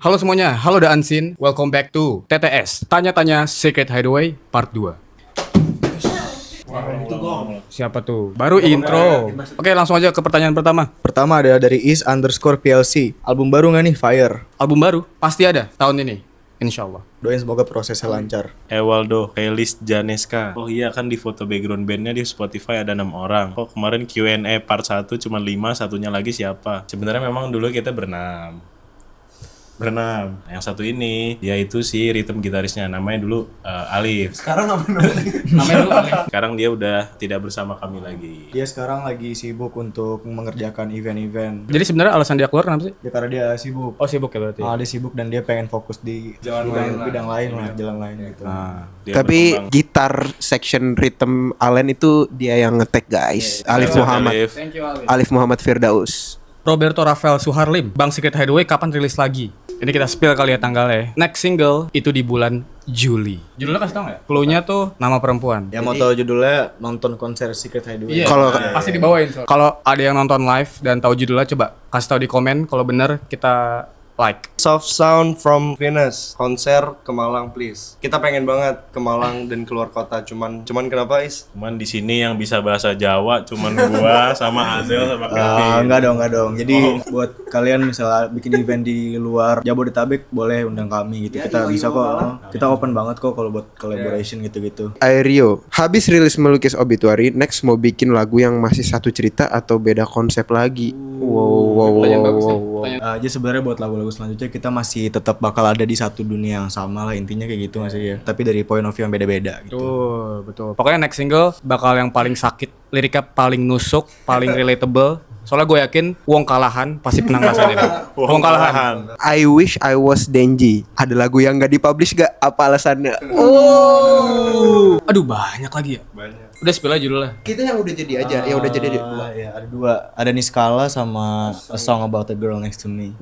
Halo semuanya, halo The Unseen. Welcome back to TTS, Tanya-Tanya Secret Hideaway Part 2. Siapa tuh? Baru intro. Oke, langsung aja ke pertanyaan pertama. Pertama ada dari is_PLC. Album baru nggak nih? Fire. Album baru? Pasti ada tahun ini, insya Allah. Doain semoga prosesnya lancar. Ewaldo, Felis Janeska. Oh iya kan di foto background bandnya di Spotify ada 6 orang. Kok kemarin Q&A part 1 cuma 5, satunya lagi siapa? Sebenarnya memang dulu kita berenam. Yang satu ini dia itu si rhythm gitarisnya, namanya dulu Alif. Sekarang apa namanya? Namanya dulu Alif. Sekarang dia udah tidak bersama kami lagi. Dia sekarang lagi sibuk untuk mengerjakan event-event. Jadi sebenarnya alasan dia keluar kenapa sih? Ya karena dia sibuk. Oh, sibuk ya berarti. Dia sibuk dan dia pengen fokus di bidang lain lah, jalan lain gitu. Dia Tapi berkembang. gitar section rhythm Allen itu dia yang ngetek guys. Alif Muhammad. Thank you Alif. Alif Muhammad Firdaus. Roberto Rafael Suharlim, Bang Secret Hideaway kapan rilis lagi? Ini kita spill kali ya tanggalnya. Next single itu di bulan Juli. Judulnya kasih tau nggak? Cluenya tuh nama perempuan. Ya mau tahu judulnya, nonton konser Secret Hideaway. Iya, Kalau- pasti dibawain. Kalau ada yang nonton live dan tahu judulnya, coba kasih tahu di komen. Kalau bener kita like. Soft Sound from Venus, konser ke Malang please. Kita pengen banget ke Malang dan keluar kota. Cuman kenapa Is? Cuman di sini yang bisa bahasa Jawa cuman gua sama Azel sama Kevin. Enggak dong. Jadi buat kalian misalnya bikin event di luar Jabodetabek boleh undang kami gitu. Kita bisa kok. Kita open banget kok kalau buat collaboration gitu-gitu. Aerio, habis rilis melukis obituary, next mau bikin lagu yang masih satu cerita atau beda konsep lagi? Wow. Pertanyaan bagus nih. Pertanyaan. Aja sebenarnya buat lagu-lagu selanjutnya kita masih tetap bakal ada di satu dunia yang sama lah, intinya kayak gitu nggak sih ya, tapi dari point of view yang beda-beda gitu. Betul. Pokoknya next single bakal yang paling sakit, liriknya paling nusuk, paling relatable. Soalnya gue yakin Wong Kalahan pasti pernah ngerasain ini. Wong Kalahan. I wish I was Denji. Ada lagu yang gak dipublish gak? Apa alasannya? Aduh, banyak lagi ya. Udah spill aja judulnya. Kita yang udah jadi aja, yang udah jadi Ya, ada dua, ada Niskala sama A Song About a Girl Next to Me.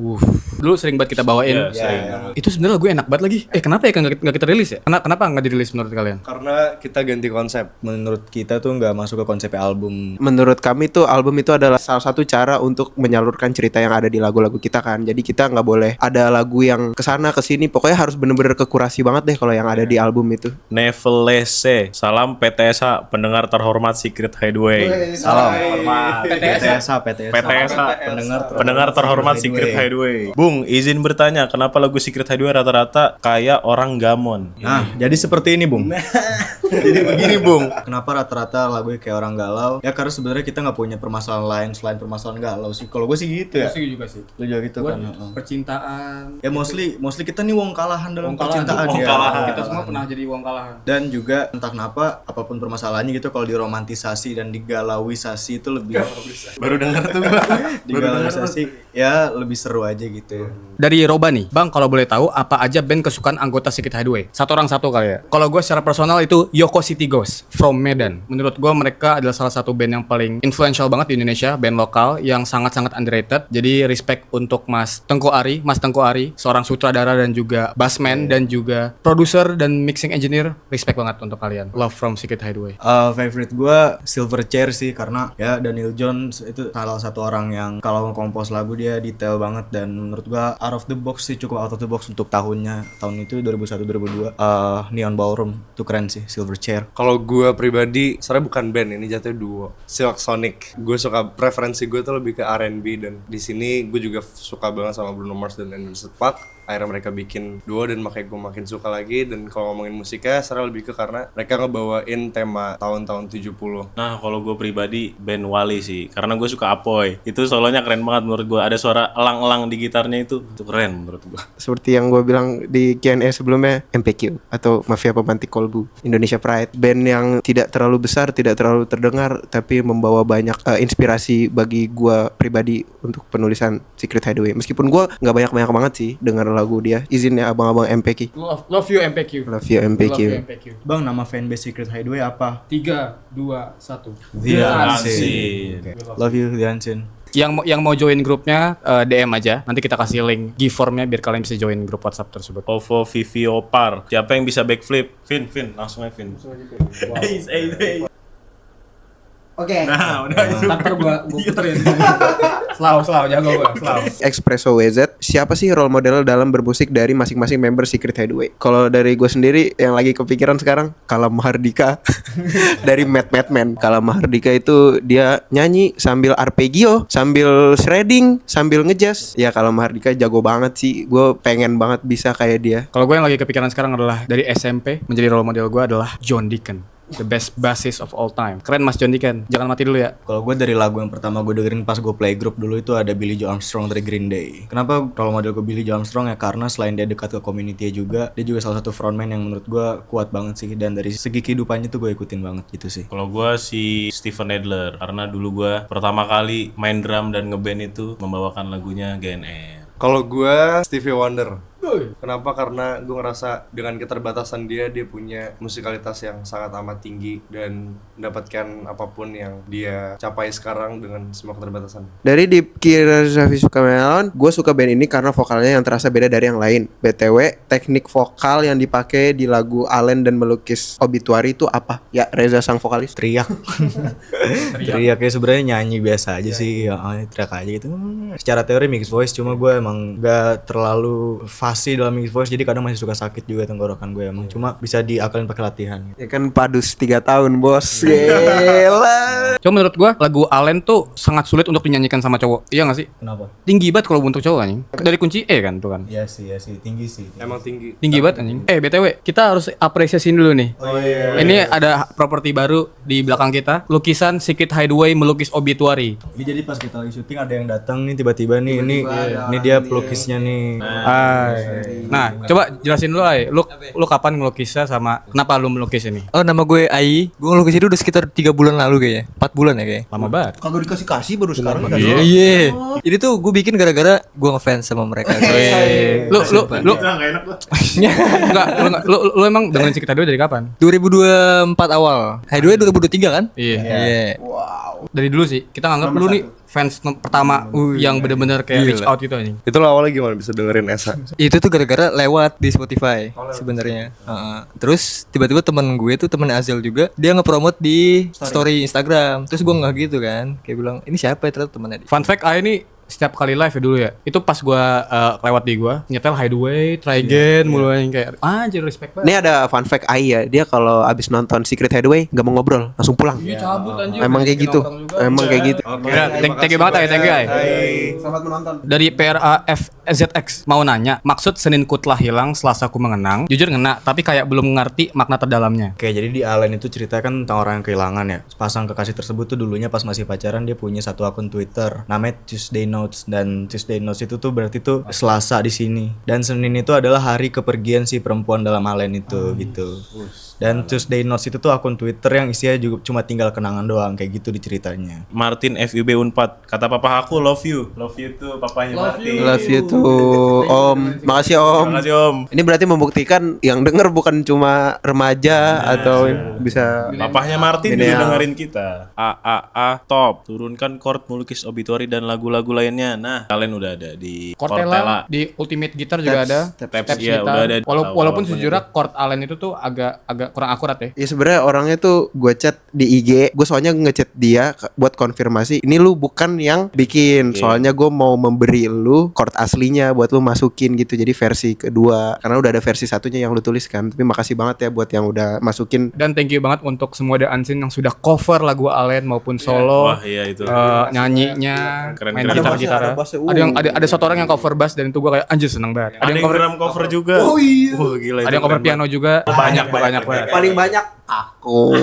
Dulu sering banget kita bawain. Iya, sering banget. Itu sebenarnya lagu enak banget lagi. Kenapa ya nggak kita rilis ya? Kenapa nggak dirilis menurut kalian? Karena kita ganti konsep. Menurut kita tuh nggak masuk ke konsep album. Menurut kami tuh album itu adalah salah satu cara untuk menyalurkan cerita yang ada di lagu-lagu kita kan. Jadi kita nggak boleh ada lagu yang kesana kesini. Pokoknya harus bener-bener kekurasi banget deh kalau yang ada di album itu. Nevelese, salam PTSA, pendengar terhormat Secret Hideaway. Salam. PTSA. PTSA. Pendengar terhormat Secret Hideaway. Bung, izin bertanya, kenapa lagu Secret Hideaway rata-rata kayak orang gamon? Nah, jadi seperti ini, Bung. Jadi begini Bung. Kenapa rata-rata lagunya kayak orang galau? Ya karena sebenarnya kita nggak punya permasalahan lain selain permasalahan galau sih. Kalau gue sih gitu ya. Juga sih. Lu juga gitu Buat kan. percintaan. Ya mostly kita nih wong kalahan dalam percintaan Wong ya. kalahan. Kita semua pernah jadi wong kalahan. Dan juga entah kenapa apapun permasalahannya gitu kalau diromantisasi dan digalauisasi itu lebih Baru dengar tuh gua. digalauisasi ya lebih seru aja gitu. Dari Roba nih, Bang, kalau boleh tahu apa aja band kesukaan anggota Secret Hideaway? Satu orang satu kali ya. Kalau gue secara personal itu Yoko City Ghost from Medan. Menurut gue mereka adalah salah satu band yang paling influential banget di Indonesia, band lokal yang sangat-sangat underrated. Jadi respect untuk Mas Tengku Ari, seorang sutradara dan juga bassman dan juga produser dan mixing engineer. Respect banget untuk kalian. Love from Secret Hideaway. Favorite gue Silverchair sih karena ya Daniel Johns itu salah satu orang yang kalau ngekompos lagu dia detail banget dan menurut gue out of the box sih, cukup out of the box untuk tahun itu 2001-2002. Neon Ballroom itu keren sih Silverchair. Kalau gue pribadi, sebenarnya bukan band, ini jatuhnya duo. Silk Sonic. Gue suka, preferensi gue tuh lebih ke R&B dan di sini gue juga suka banget sama Bruno Mars dan Anderson .Paak. Akhirnya mereka bikin duo dan makanya gue makin suka lagi. Dan kalau ngomongin musiknya, sebenarnya lebih ke karena mereka ngebawain tema tahun-tahun 70. Nah, kalau gue pribadi band Wali sih, karena gue suka Apoy. Itu solonya keren banget menurut gue. Ada suara elang-elang di gitarnya itu keren menurut gue. Seperti yang gue bilang di Q&A sebelumnya, MPQ atau Mafia Pemantik Kolbu, Indonesia Pride. Band yang tidak terlalu besar, tidak terlalu terdengar, tapi membawa banyak inspirasi bagi gue pribadi untuk penulisan Secret Hideaway. Meskipun gue nggak banyak banget sih dengar lagu dia. Izin ya abang-abang MPQ. Love you MPQ. Love you MPQ. Bang, nama fanbase Secret Hideaway apa? 3, 2, 1. The Unseen. Okay. Love you, The Unseen. Yang mau join grupnya DM aja. Nanti kita kasih link G-formnya biar kalian bisa join grup WhatsApp tersebut. Ovo Viviopar. Siapa yang bisa backflip? Vin, langsung aja Vin. Oke. Nah, udah itu. Ntar gua puterin. Slow, jago gua, slow. Espresso WZ, siapa sih role model dalam bermusik dari masing-masing member Secret Hideaway? Kalau dari gue sendiri yang lagi kepikiran sekarang, Kala Mahardika dari Mad Man. Kala Mahardika itu dia nyanyi sambil arpeggio, sambil shredding, sambil ngejazz. Ya Kala Mahardika jago banget sih. Gue pengen banget bisa kayak dia. Kalau gue yang lagi kepikiran sekarang adalah dari SMP menjadi role model gue adalah John Deacon, the best bassist of all time. Keren Mas John Deacon. Jangan mati dulu ya. Kalau gue dari lagu yang pertama gue dengerin pas gue playgroup dulu itu ada Billy Joe Armstrong dari Green Day. Kenapa role model gue Billy Joe Armstrong ya? Karena selain dia dekat ke community juga, dia juga salah satu frontman yang menurut gue kuat banget sih. Dan dari segi kehidupannya tuh gue ikutin banget gitu sih. Kalau gue si Steven Adler, karena dulu gue pertama kali main drum dan ngeband itu membawakan lagunya GNR. Kalau gue Stevie Wonder. Kenapa? Karena gue ngerasa dengan keterbatasan dia punya musikalitas yang sangat amat tinggi dan mendapatkan apapun yang dia capai sekarang dengan semua keterbatasan. Dari Dipkira Zafi Sukamelon, gue suka band ini karena vokalnya yang terasa beda dari yang lain. BTW, teknik vokal yang dipakai di lagu Allen dan Melukis Obituary itu apa? Ya, Reza sang vokalis. Teriak. Teriaknya sebenarnya nyanyi biasa aja sih. Ya, teriak aja gitu. Secara teori mixed voice, cuma gue emang gak terlalu fasih dalam mixed voice, jadi kadang masih suka sakit juga tenggorokan gue emang. Cuma bisa diakalin pakai latihan. Ya kan padus 3 tahun bos. Gila. Cuma menurut gue lagu Allen tuh sangat sulit untuk dinyanyikan sama cowok. Iya gak sih? Kenapa? Tinggi banget kalau untuk cowok anjing. Dari kunci E kan tuh kan. Iya sih, tinggi sih. Emang tinggi. Tinggi banget anjing. BTW, kita harus apresiasiin dulu nih. Ini ada properti baru di belakang kita. Lukisan Secret Hideaway melukis obituary. Ini jadi pas kita lagi syuting ada yang datang nih tiba-tiba nih, ini dia pelukisnya nih. Nah, coba jelasin dulu Ay. Lu kapan ngelukisnya sama kenapa lu melukis ini? Oh, nama gue Ai. Gue ngelukis itu udah sekitar 3 bulan lalu kayaknya. 4 bulan ya kayaknya. Lama banget. Kagak dikasih baru sekarang. Iya. Ini tuh gue bikin gara-gara gue ngefans sama mereka. Lu enggak, lu emang dengerin Secret Hideaway dari kapan? 2024 awal. Hideaway 2023 kan? Iya. Dari dulu sih, kita nganggap lu nih fans pertama yang bener-bener kayak reach out gitu anjing. Itu lo awalnya gimana bisa dengerin Esa? Itu tuh gara-gara lewat di Spotify sebenarnya. Terus tiba-tiba temen gue tuh temen Azel juga, dia ngepromot di story Instagram. Terus gue nggak gitu kan, kayak bilang ini siapa ya, ternyata temennya dia. Fun fact, Ay ini setiap kali live ya dulu ya, itu pas gua lewat di gua nyetel Hideaway, Try Again mulu yang kayak anjir respect banget. Ini ada fun fact Ai ya, dia kalau abis nonton Secret Hideaway gak mau ngobrol, langsung pulang. Iya cabut anjir. Emang kayak gitu. Emang kayak gitu. Ya, thank you banget Ay, thank you Ay. Selamat menonton. Dari PRAFZX mau nanya, maksud Senin ku telah hilang, Selasa ku mengenang. Jujur ngena, tapi kayak belum ngerti makna terdalamnya. Oke, jadi di Allen itu cerita kan tentang orang yang kehilangan ya. Pasang kekasih tersebut tuh dulunya pas masih pacaran dia punya satu akun Twitter namanya Tuesday Notes, dan Tuesday Notes itu tuh berarti tuh Selasa di sini. Dan Senin itu adalah hari kepergian si perempuan dalam Allen itu gitu. Dan Tuesday Notes itu tuh akun Twitter yang isinya juga cuma tinggal kenangan doang kayak gitu diceritanya. Martin FUB Unpad, kata papa aku love you tuh papanya Martin. Love you too, Om. Makasih Om. Makasih Om. Ini berarti membuktikan yang denger bukan cuma remaja atau bisa. Papahnya Martin dulu Milenial. dengerin kita. Top. Turunkan chord melukis obituary dan lagu-lagu lainnya. Nah, kalian udah ada di Cortella, di Ultimate Guitar juga ada. Tabs, Tabs iya, Guitar. udah ada. Walaupun sejujurnya chord Allen itu tuh agak kurang akurat ya. Ya sebenarnya orangnya tuh gue chat di IG, gue soalnya ngechat dia buat konfirmasi. Ini lu bukan yang bikin, soalnya gue mau memberi lu chord aslinya buat lu masukin gitu. Jadi versi kedua, karena udah ada versi satunya yang lu tuliskan. Tapi makasih banget ya buat yang udah masukin. Dan thank you banget untuk semua The Unseen yang sudah cover lagu Allen maupun solo. Wah, iya itu. Nyanyinya, Keren, main keren. gitar-gitar. Ada bassnya, Ada yang ada satu orang yang cover bass dan itu gue kayak anjir seneng banget. Ada yang drum cover juga. Oh iya. Wah, gila. Ada yang cover piano juga. Banyak banget. Paling banyak aku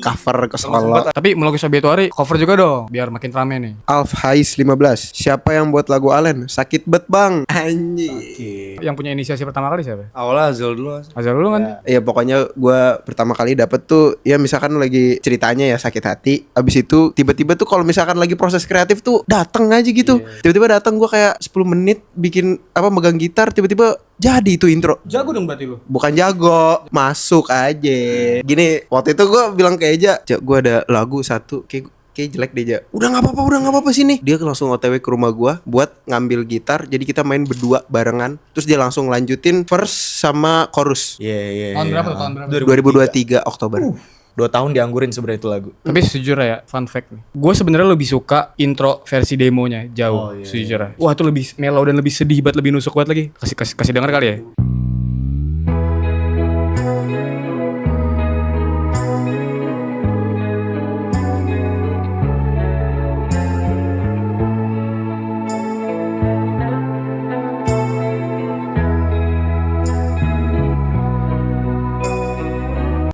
cover ke solo. Tapi melukis obituary cover juga dong biar makin rame nih. Alf Hais 15. Siapa yang buat lagu Allen? Sakit bet bang. Anjing. Yang punya inisiasi pertama kali siapa? Awalnya Azel dulu. Azal dulu kan? Ya pokoknya gue pertama kali dapet tuh, ya misalkan lagi ceritanya ya sakit hati, abis itu tiba-tiba tuh kalau misalkan lagi proses kreatif tuh datang aja gitu. Tiba-tiba datang, gue kayak 10 menit bikin megang gitar, tiba-tiba jadi itu intro. Jago dong berarti lu. Bukan jago, masuk aja. Gini, waktu itu gue bilang ke Eja, gue ada lagu satu kayak jelek deh, Ja. Udah nggak apa-apa sini. Dia langsung OTW ke rumah gue buat ngambil gitar. Jadi kita main berdua barengan. Terus dia langsung lanjutin verse sama chorus. Iya. Tahun berapa tuh? Tahun berapa? 2023 Oktober. 2 tahun dianggurin sebenarnya itu lagu. Tapi sejujurnya ya, fun fact nih. Gue sebenarnya lebih suka intro versi demonya jauh, sejujurnya. Wah, itu lebih mellow dan lebih sedih banget, lebih nusuk banget lagi. Kasih denger kali ya.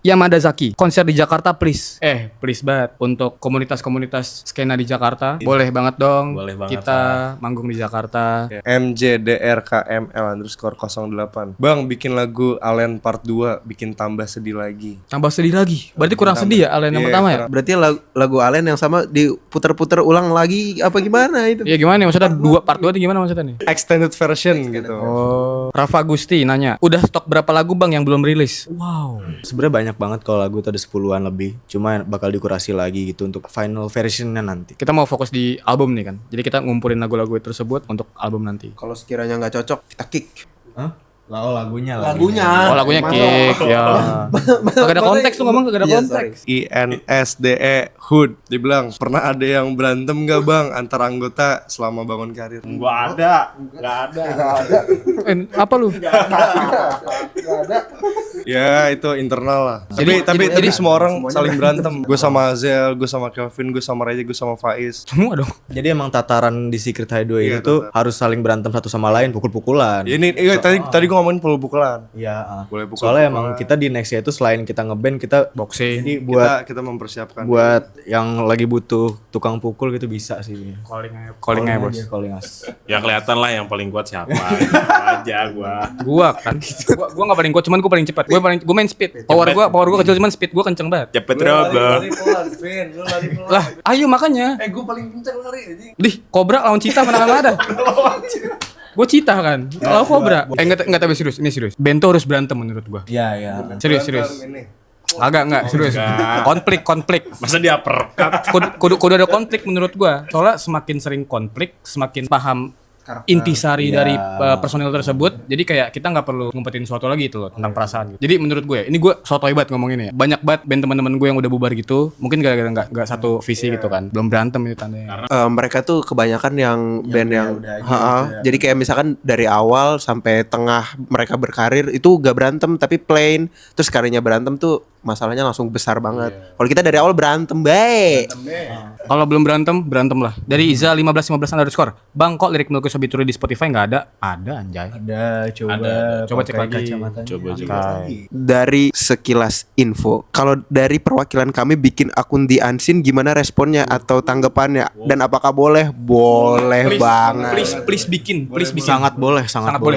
Yamada Zaki, konser di Jakarta please. Please banget. Untuk komunitas-komunitas skena di Jakarta, boleh banget dong. Boleh banget kita manggung di Jakarta. MJDRKML_08. Bang, bikin lagu Alien Part 2, bikin tambah sedih lagi. Tambah sedih lagi. Berarti kurang sedih ya Alien yang Iya, pertama ya? Berarti lagu Allen yang sama diputer-puter ulang lagi apa gimana itu? Iya gimana nih maksudnya part 2 itu gimana maksudnya nih? Extended version gitu. Oh, Rafa Gusti nanya, udah stok berapa lagu bang yang belum rilis? Wow. Sebenarnya banyak banget kalau lagu itu ada 10-an lebih. Cuma bakal dikurasi lagi gitu untuk final versionnya nanti. Kita mau fokus di album nih kan. Jadi kita ngumpulin lagu-lagu tersebut untuk album nanti. Kalau sekiranya nggak cocok, kita kick. Lagunya. Oh lagunya kick ya. Gak ada konteks tuh ngomong, gak ada konteks. INSDE Hood. Dibilang, pernah ada yang berantem gak bang antar anggota selama bangun karir? Gak ada. Apa lu? Ya itu internal lah. Tapi semua orang saling berantem. Gue sama Azel, gue sama Kelvin, gue sama Raja, gue sama Faiz. Semua dong. Jadi emang tataran di Secret Hideaway itu harus saling berantem satu sama lain, pukul-pukulan. Tadi gue ngomongin pukulan. Iya. Boleh pukul. Soalnya emang kita di Nexia itu selain kita ngeband, kita Boxing. jadi buat Kita mempersiapkan. buat yang lagi butuh tukang pukul gitu bisa sih. Calling aja bos. Calling us. Ya kelihatan lah yang paling kuat siapa. Aja gua. Gua kan. Gua gak paling kuat, cuman gua paling cepat. Gua main speed. Power gua kecil cuman speed gua kenceng banget. Cepet Robo. Lah, ayo makanya. Gue paling kenceng lari aja. Dih, Cobra lawan Cita mana ada? Gue Cita kan. Kalau Cobra. Enggak tapi serius, ini serius. Bento harus berantem menurut gua. Iya. Serius. Enggak, serius. Konflik. Masa dia perkat? Kudu ada konflik menurut gua. Soalnya semakin sering konflik, semakin paham intisari dari personil tersebut. Jadi kayak kita nggak perlu ngumpetin sesuatu lagi itu loh tentang perasaan gitu. Jadi menurut gue, ini gue sotoy banget ngomongin ya. Banyak banget band teman-teman gue yang udah bubar gitu. Mungkin gara-gara nggak satu visi gitu kan. Belum berantem itu tandanya. Mereka tuh kebanyakan yang band yang jadi kayak misalkan dari awal sampai tengah mereka berkarir itu gak berantem tapi plain, terus karirnya berantem tuh masalahnya langsung besar banget. Kalau kita dari awal berantem baik. Kalau belum berantem lah. Dari Iza 15 underscore. Bang kok lirik Melukis Obituary di Spotify nggak ada? Ada anjay. Ada, Coba cek lagi. Coba Dari sekilas info, kalau dari perwakilan kami bikin akun di Unseen gimana responnya atau tanggapannya dan apakah boleh? Boleh banget. Please bikin. Sangat boleh.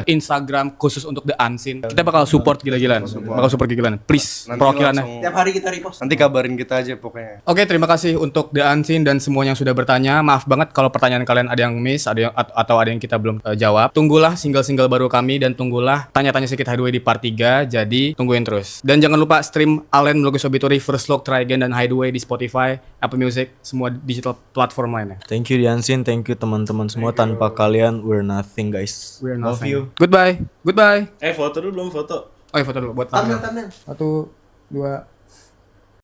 Instagram khusus untuk The Unseen. Kita bakal support gila-gilaan. Please perwakilannya. Tiap hari kita repost. Nanti kabarin kita aja pokoknya. Oke, terima kasih untuk The Unseen dan semuanya yang sudah bertanya. Maaf banget kalau pertanyaan kalian ada yang miss, atau ada yang kita belum jawab. Tunggulah single-single baru kami dan tunggulah tanya-tanya Secret Hideaway di part 3. Jadi tungguin terus. Dan jangan lupa stream Allen Melukis Obituary, First Look, Try Again dan Hideaway di Spotify, Apple Music, semua digital platform lainnya. Thank you Diansin, thank you teman-teman semua. Tanpa kalian we're nothing guys. Love you. Goodbye. Foto dulu belum foto. Oh, foto dulu buat thumbnail. 1, 2